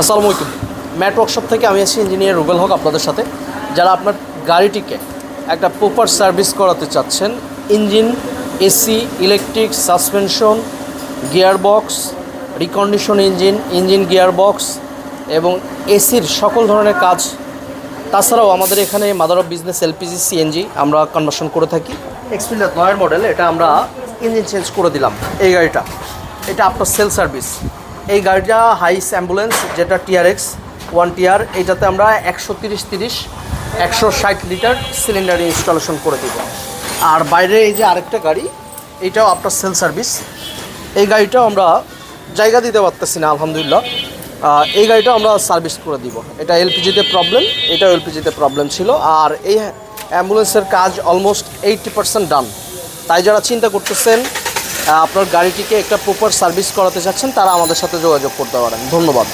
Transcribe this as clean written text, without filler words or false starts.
আসসালামু আলাইকুম। Mat workshop থেকে আমি আছি ইঞ্জিনিয়ার রুবেল হক আপনাদের সাথে। যারা আপনার গাড়িটিকে একটা প্রপার সার্ভিস করাতে চাচ্ছেন, engine, AC, electric, suspension, gearbox, recondition engine gearbox এবং এসির সকল ধরনের কাজ, তাছাড়াও আমাদের এখানে mother of business LPG CNG আমরা কনভার্সন করে থাকি। এক্সপিরিয়েন্স নয়ের মডেল, এটা আমরা ইঞ্জিন চেঞ্জ করে দিলাম। এই গাড়িটা, এটা আপনার সেল সার্ভিস। এই গাড়িটা হাইস অ্যাম্বুলেন্স, যেটা টিআরএক্স 1 টিআর, এইটাতে আমরা 130-160 লিটার সিলিন্ডার ইনস্টলেশন করে দিব। আর বাইরে এই যে আরেকটা গাড়ি, এইটাও আপনার সেল সার্ভিস। এই গাড়িটাও আমরা জায়গা দিতে পারতেছি না আলহামদুলিল্লাহ, এই গাড়িটাও আমরা সার্ভিস করে দিব। এটা এলপিজিতে প্রবলেম, এটাও এলপিজিতে প্রবলেম ছিল। আর এই অ্যাম্বুলেন্সের কাজ অলমোস্ট 80% ডান। তাই যারা চিন্তা করতেছেন আপনার গাড়িটিকে একটা প্রপার সার্ভিস করাতে চাচ্ছেন, তারা আমাদের সাথে যোগাযোগ করতে পারেন। ধন্যবাদ।